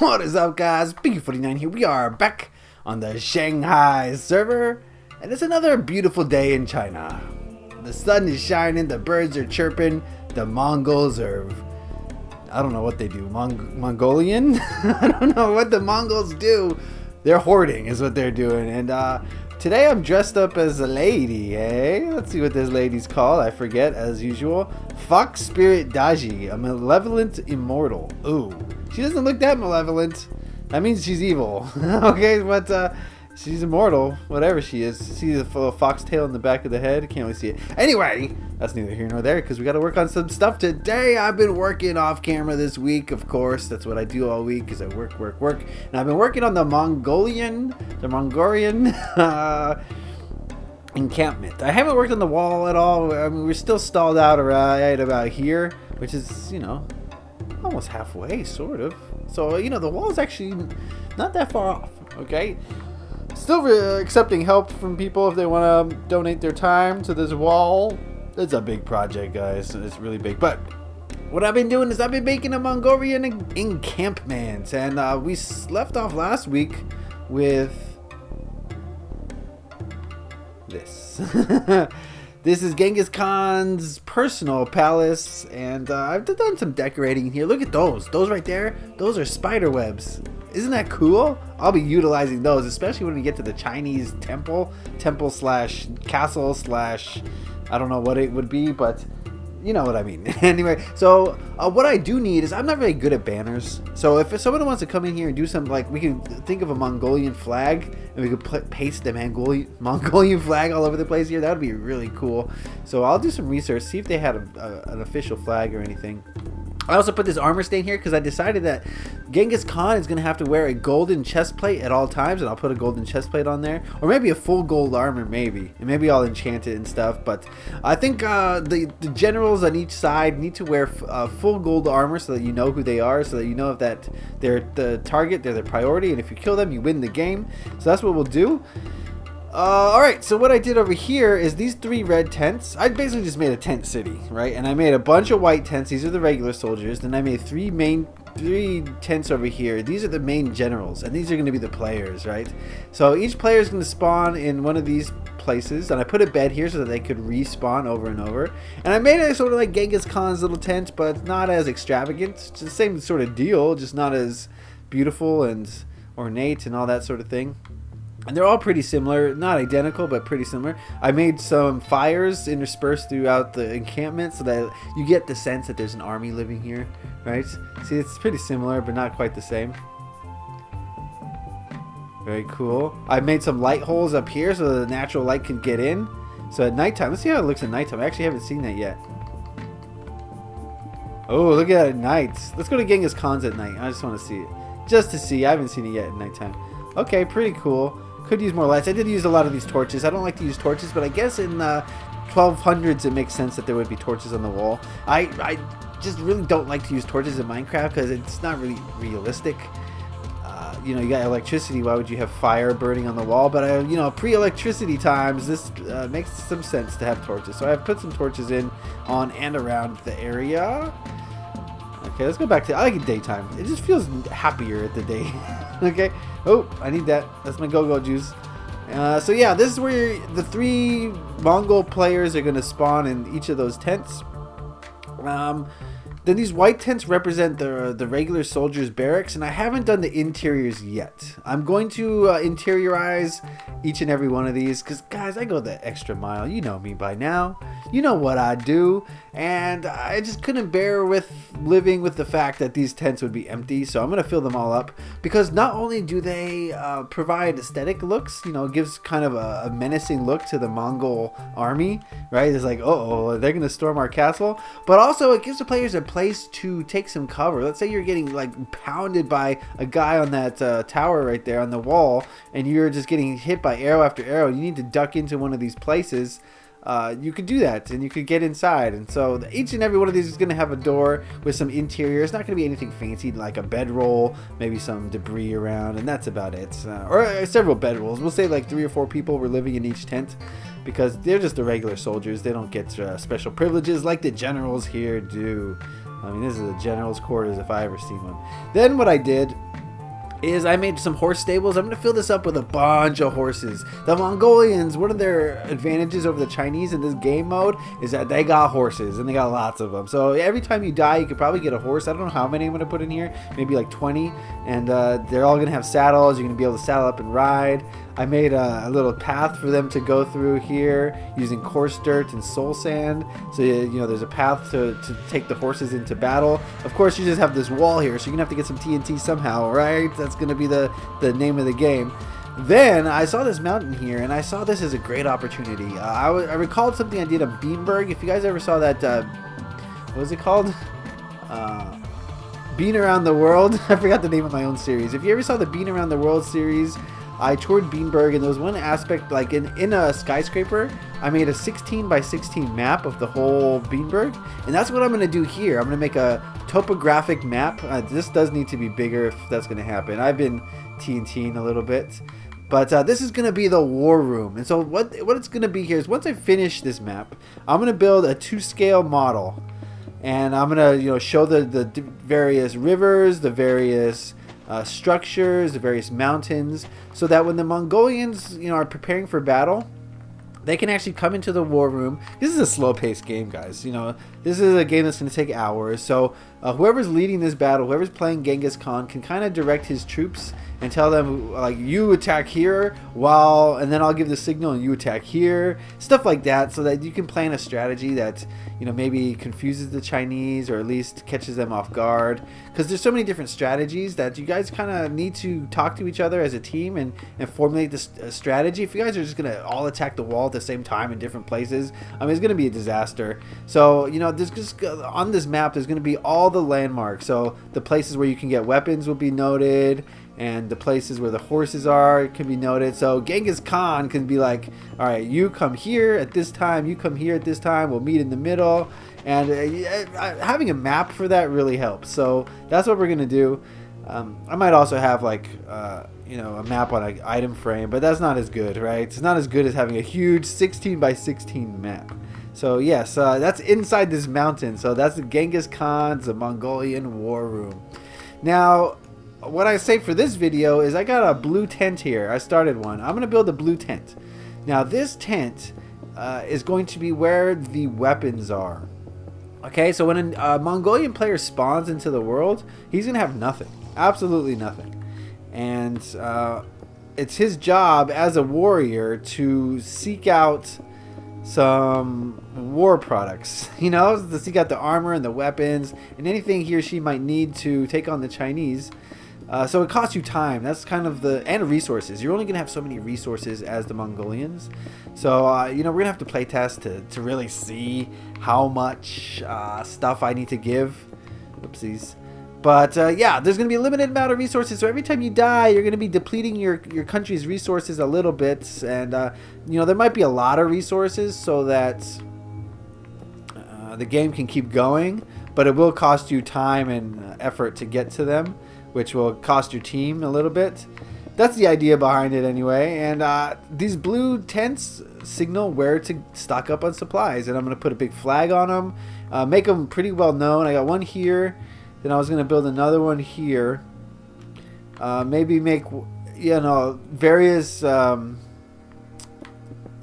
What is up, guys? Biggie49 here. We are back on the Shanghai server, and it's another beautiful day in China. The sun is shining, the birds are chirping, the Mongols are... I don't know what they do. Mongolian? I don't know what the Mongols do. They're hoarding is what they're doing, and today I'm dressed up as a lady, eh? Let's see what this lady's called. I forget, as usual. Fox Spirit Daji, a malevolent immortal. Ooh. She doesn't look that malevolent. That means she's evil. Okay, but she's immortal. Whatever she is. See the foxtail in the back of the head? Can't really see it. Anyway, that's neither here nor there because we got to work on some stuff today. I've been working off camera this week, of course. That's what I do all week is I work. And I've been working on the Mongolian encampment. I haven't worked on the wall at all. I mean, we're still stalled out right about here, which is, you know, almost halfway, sort of. So, you know, the wall is actually not that far off, okay? Still accepting help from people if they want to donate their time to this wall. It's a big project, guys. It's really big. But what I've been doing is I've been making a Mongolian encampment. And we left off last week with this. This is Genghis Khan's personal palace, and I've done some decorating here. Look at those. Those right there, those are spider webs. Isn't that cool? I'll be utilizing those, especially when we get to the Chinese temple slash castle slash, I don't know what it would be, but you know what I mean. Anyway, so what I do need is I'm not very good at banners. So if someone wants to come in here and do something, like we can think of a Mongolian flag and we could paste the Mongolian flag all over the place here. That would be really cool. So I'll do some research, see if they had an official flag or anything. I also put this armor stain here because I decided that Genghis Khan is going to have to wear a golden chest plate at all times, and I'll put a golden chest plate on there, or maybe a full gold armor, maybe, and maybe I'll enchant it and stuff. But I think the generals on each side need to wear full gold armor so that you know who they are, so that you know if that they're the target, they're the priority, and if you kill them, you win the game. So that's what we'll do. Alright, so what I did over here is these 3 red tents. I basically just made a tent city, right? And I made a bunch of white tents. These are the regular soldiers. Then I made 3 tents over here. These are the main generals, and these are going to be the players, right? So each player is going to spawn in one of these places, and I put a bed here so that they could respawn over and over. And I made it sort of like Genghis Khan's little tent, but not as extravagant. It's the same sort of deal, just not as beautiful and ornate and all that sort of thing. And they're all pretty similar, not identical, but pretty similar. I made some fires interspersed throughout the encampment so that you get the sense that there's an army living here, right? See, it's pretty similar, but not quite the same. Very cool. I made some light holes up here so the natural light can get in. So at nighttime, let's see how it looks at nighttime. I actually haven't seen that yet. Oh, look at that at night. Let's go to Genghis Khan's at night. I just want to see it. Just to see. I haven't seen it yet at nighttime. Okay, pretty cool. Could use more lights. I did use a lot of these torches. I don't like to use torches, but I guess in 1200s it makes sense that there would be torches on the wall. I just really don't like to use torches in Minecraft because it's not really realistic. You know, you got electricity. Why would you have fire burning on the wall? But you know, pre-electricity times, this makes some sense to have torches. So I've put some torches in on and around the area. Okay, let's go back to... I like it daytime. It just feels happier at the day. Okay. Oh, I need that. That's my go-go juice. So yeah, this is where the 3 Mongol players are going to spawn in each of those tents. Then these white tents represent the regular soldiers' barracks, and I haven't done the interiors yet. I'm going to interiorize each and every one of these because, guys, I go the extra mile. You know me by now. You know what I do. And I just couldn't bear with living with the fact that these tents would be empty, so I'm going to fill them all up because not only do they provide aesthetic looks, you know, it gives kind of a menacing look to the Mongol army, right? It's like, uh-oh, they're going to storm our castle, but also it gives the players a place to take some cover. Let's say you're getting like pounded by a guy on that tower right there on the wall, and you're just getting hit by arrow after arrow. You need to duck into one of these places. You could do that and you could get inside, and so each and every one of these is going to have a door with some interior. It's not going to be anything fancy like a bedroll, maybe some debris around, and that's about it. Or several bedrolls. We'll say like 3 or 4 people were living in each tent because they're just the regular soldiers. They don't get special privileges like the generals here do. I mean, this is a general's quarters if I ever seen one. Then what I did is I made some horse stables. I'm going to fill this up with a bunch of horses. The Mongolians, one of their advantages over the Chinese in this game mode is that they got horses, and they got lots of them. So every time you die, you could probably get a horse. I don't know how many I'm going to put in here, maybe like 20. And they're all going to have saddles. You're going to be able to saddle up and ride. I made a little path for them to go through here using coarse dirt and soul sand. So, you know, there's a path to take the horses into battle. Of course, you just have this wall here, so you're going to have to get some TNT somehow, right? That's going to be the name of the game. Then I saw this mountain here, and I saw this as a great opportunity. I recalled something I did on Beanberg. If you guys ever saw that, what was it called? Bean Around the World. I forgot the name of my own series. If you ever saw the Bean Around the World series, I toured Beanberg, and there was one aspect, like in a skyscraper, I made a 16 by 16 map of the whole Beanberg, and that's what I'm going to do here. I'm going to make a topographic map. This does need to be bigger if that's going to happen. I've been TNTing a little bit, but this is going to be the war room. And so what it's going to be here is, once I finish this map, I'm going to build a 2-scale model, and I'm going to, you know, show the various rivers, the various structures, the various mountains, so that when the Mongolians, you know, are preparing for battle, they can actually come into the war room. This is a slow-paced game, guys. You know, this is a game that's going to take hours. So whoever's leading this battle, whoever's playing Genghis Khan, can kind of direct his troops and tell them, like, you attack here, and then I'll give the signal and you attack here, stuff like that, so that you can plan a strategy that, you know, maybe confuses the Chinese or at least catches them off guard. Because there's so many different strategies that you guys kind of need to talk to each other as a team and formulate this strategy. If you guys are just going to all attack the wall at the same time in different places, I mean, it's going to be a disaster. So, you know, there's just, on this map, there's going to be all the landmarks. So the places where you can get weapons will be noted, and the places where the horses are can be noted. So Genghis Khan can be like, all right, you come here at this time, you come here at this time, we'll meet in the middle. And having a map for that really helps. So that's what we're going to do. I might also have, like, you know, a map on an item frame, but that's not as good, right? It's not as good as having a huge 16 by 16 map. So yes, that's inside this mountain. So that's the Genghis Khan's, the Mongolian war room. Now, what I say for this video is I got a blue tent here. I started one. I'm going to build a blue tent. Now this tent is going to be where the weapons are. Okay, so when a Mongolian player spawns into the world, he's going to have nothing. Absolutely nothing. And it's his job as a warrior to seek out some war products, you know, to seek out the armor and the weapons and anything he or she might need to take on the Chinese. So it costs you time. That's kind of and resources. You're only going to have so many resources as the Mongolians. So, you know, we're going to have to play test to really see how much stuff I need to give. Oopsies. But, yeah, there's going to be a limited amount of resources. So every time you die, you're going to be depleting your country's resources a little bit. And, you know, there might be a lot of resources so that the game can keep going. But it will cost you time and effort to get to them, which will cost your team a little bit. That's the idea behind it anyway. And these blue tents signal where to stock up on supplies. And I'm going to put a big flag on them. Make them pretty well known. I got one here. Then I was going to build another one here. Maybe make, you know, various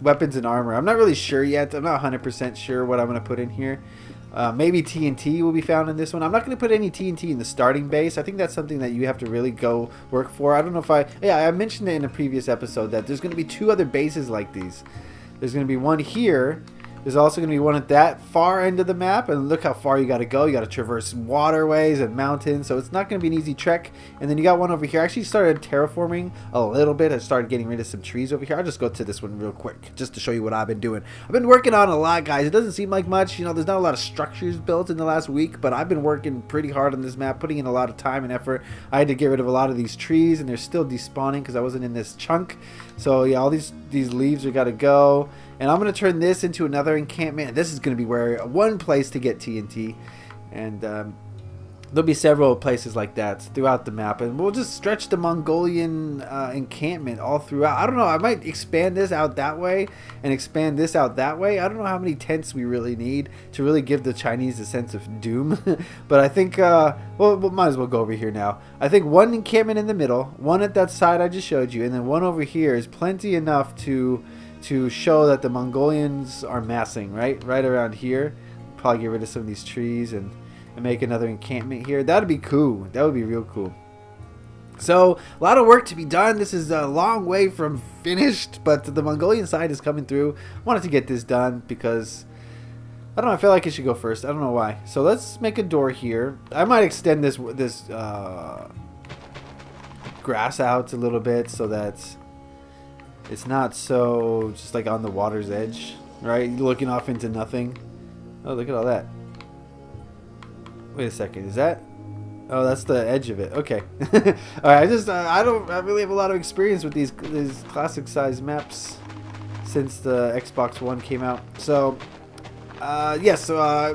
weapons and armor. I'm not really sure yet. I'm not 100% sure what I'm going to put in here. Maybe TNT will be found in this one. I'm not going to put any TNT in the starting base. I think that's something that you have to really go work for. I don't know if I mentioned it in a previous episode that there's going to be 2 other bases like these. There's going to be one here. There's also going to be one at that far end of the map, and look how far you got to go. You got to traverse waterways and mountains, so it's not going to be an easy trek. And then you got one over here. I actually started terraforming a little bit. I started getting rid of some trees over here. I'll just go to this one real quick just to show you what I've been doing. I've been working on a lot, guys. It doesn't seem like much. You know, there's not a lot of structures built in the last week, but I've been working pretty hard on this map, putting in a lot of time and effort. I had to get rid of a lot of these trees, and they're still despawning because I wasn't in this chunk. So yeah, all these leaves are got to go. And I'm going to turn this into another encampment. This is going to be one place to get TNT. And there'll be several places like that throughout the map, and we'll just stretch the Mongolian encampment all throughout. I don't know, I might expand this out that way and expand this out that way. I don't know how many tents we really need to really give the Chinese a sense of doom. But I think well, we might as well go over here now. I think one encampment in the middle, one at that side I just showed you, and then one over here is plenty enough to show that the Mongolians are massing right around here. Probably get rid of some of these trees and make another encampment here. That'd be cool. That would be real cool. So a lot of work to be done. This is a long way from finished, but the Mongolian side is coming through. Wanted to get this done because I don't know, I feel like it should go first. I don't know why. So let's make a door here. I might extend this grass out a little bit so that it's not so just like on the water's edge, right? Looking off into nothing. Oh, look at all that. Wait a second, is that? Oh, that's the edge of it. Okay. All right. I really have a lot of experience with these classic size maps since the Xbox One came out. So, yes. So, a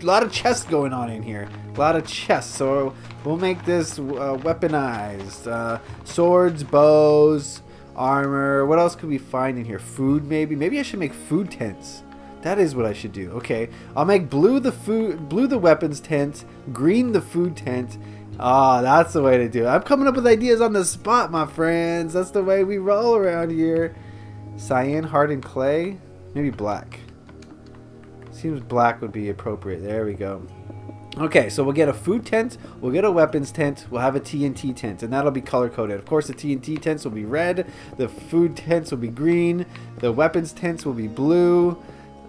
lot of chests going on in here. A lot of chests. So we'll make this weaponized. Swords, bows, armor. What else could we find in here? Food, maybe. Maybe I should make food tents. That is what I should do. Okay, I'll make blue the weapons tent, green the food tent. Ah, that's the way to do it. I'm coming up with ideas on the spot, my friends. That's the way we roll around here. Cyan, hardened clay, maybe black. Seems black would be appropriate. There we go. Okay, so we'll get a food tent, we'll get a weapons tent, we'll have a TNT tent, and that'll be color coded. Of course, the TNT tents will be red, the food tents will be green, the weapons tents will be blue.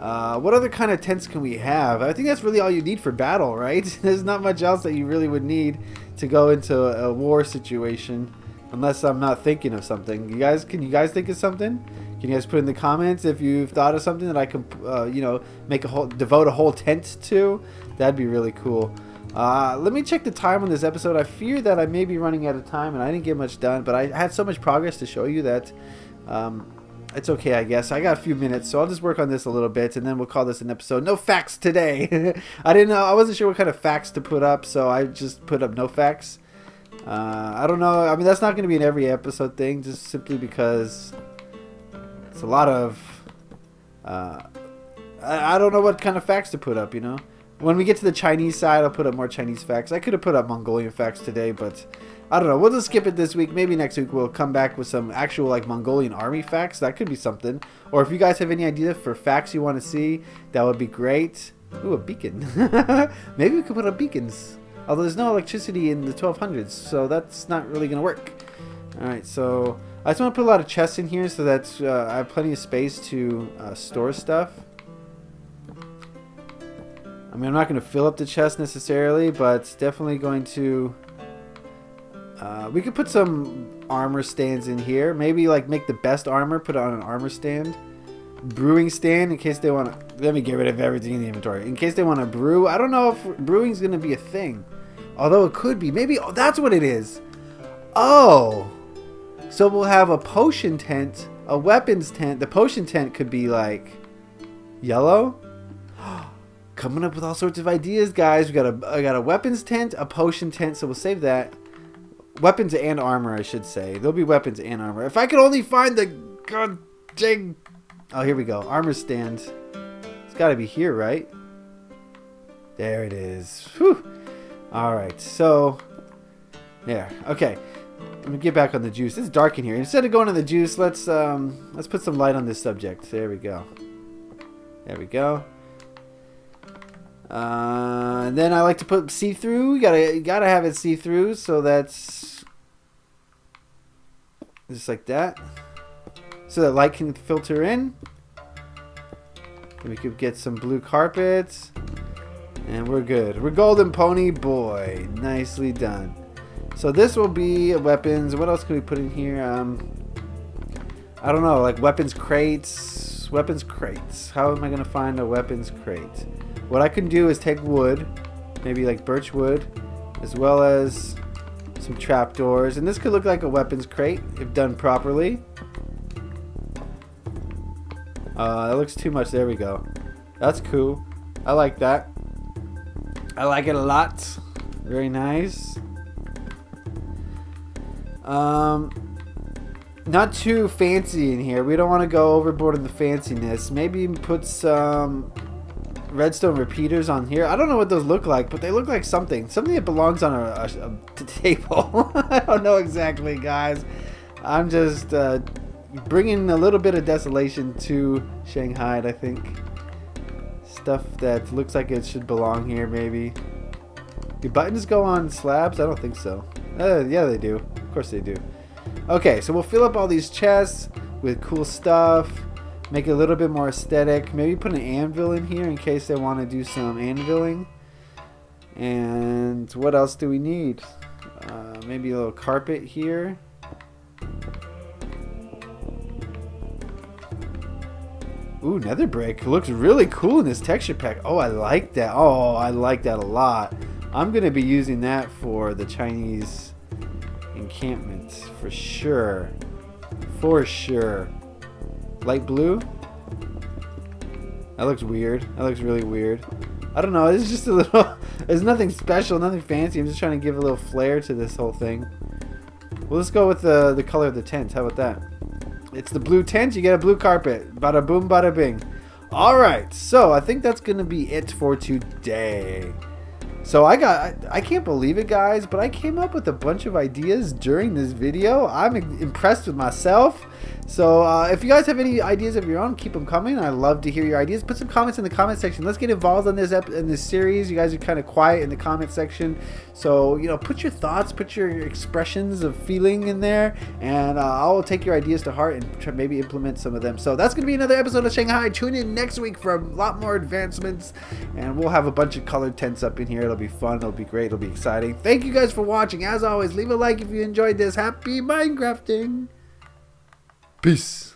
What other kind of tents can we have? I think that's really all you need for battle, right? There's not much else that you really would need to go into a war situation, unless I'm not thinking of something. Can you guys think of something? Can you guys put in the comments if you've thought of something that I can, you know, devote a whole tent to? That'd be really cool. Let me check the time on this episode. I fear that I may be running out of time, and I didn't get much done, but I had so much progress to show you that it's okay, I guess. I got a few minutes, so I'll just work on this a little bit, and then we'll call this an episode. No facts today. I didn't know. I wasn't sure what kind of facts to put up, so I just put up no facts. I don't know. I mean, that's not going to be an every episode thing, just simply because it's a lot of... I don't know what kind of facts to put up, you know? When we get to the Chinese side, I'll put up more Chinese facts. I could have put up Mongolian facts today, but I don't know. We'll just skip it this week. Maybe next week we'll come back with some actual like Mongolian army facts. That could be something. Or if you guys have any idea for facts you want to see, that would be great. Ooh, a beacon. Maybe we could put up beacons. Although there's no electricity in the 1200s, so that's not really going to work. Alright, so I just want to put a lot of chests in here so that I have plenty of space to store stuff. I mean, I'm not going to fill up the chest necessarily, but it's definitely going to... we could put some armor stands in here. Maybe like make the best armor, put it on an armor stand. Brewing stand in case they want to... Let me get rid of everything in the inventory. In case they want to brew. I don't know if brewing's going to be a thing. Although it could be. Maybe... Oh, that's what it is. Oh. So we'll have a potion tent, a weapons tent. The potion tent could be like yellow. Coming up with all sorts of ideas, guys. I got a weapons tent, a potion tent, so we'll save that. Weapons and armor, I should say. There'll be weapons and armor. If I could only find the god dang... Oh, here we go. Armor stand. It's got to be here, right? There it is. Whew. All right, so there. Okay, let me get back on the juice. It's dark in here. Instead of going to the juice, let's put some light on this subject. There we go. There we go. And then I like to put see-through. You gotta have it see-through, so that's just like that, so that light can filter in. And we could get some blue carpets, and we're good. We're golden pony boy. Nicely done. So this will be weapons. What else can we put in here? I don't know, like weapons crates. Weapons crates. How am I gonna find a weapons crate? What I can do is take wood, maybe like birch wood, as well as some trapdoors. And this could look like a weapons crate if done properly. That looks too much. There we go. That's cool. I like that. I like it a lot. Very nice. Not too fancy in here. We don't want to go overboard in the fanciness. Maybe put some redstone repeaters on here. I don't know what those look like, but they look like something that belongs on a table. I don't know exactly, guys. I'm just bringing a little bit of desolation to Shanghaied, I think. Stuff that looks like it should belong here, maybe. Do buttons go on slabs? I don't think so. Yeah, they do. Of course they do. Okay, so we'll fill up all these chests with cool stuff. Make it a little bit more aesthetic. Maybe put an anvil in here in case they want to do some anviling. And what else do we need? Maybe a little carpet here. Ooh, nether brick. Looks really cool in this texture pack. Oh, I like that. Oh, I like that a lot. I'm going to be using that for the Chinese encampments for sure. For sure. Light blue? That looks weird. That looks really weird. I don't know. It's just a little... There's nothing special, nothing fancy. I'm just trying to give a little flair to this whole thing. Well, let's go with the color of the tent. How about that? It's the blue tent. You get a blue carpet. Bada boom, bada bing. Alright. So, I think that's going to be it for today. So I can't believe it, guys, but I came up with a bunch of ideas during this video. I'm impressed with myself. So if you guys have any ideas of your own, keep them coming. I love to hear your ideas. Put some comments in the comment section. Let's get involved in this series. You guys are kind of quiet in the comment section, so you know, put your thoughts, put your expressions of feeling in there, and I'll take your ideas to heart and try maybe implement some of them. So that's gonna be another episode of Shanghai. Tune in next week for a lot more advancements, and we'll have a bunch of colored tents up in here. It'll be fun. It'll be great. It'll be exciting. Thank you guys for watching. As always, leave a like if you enjoyed this. Happy Minecrafting. Peace.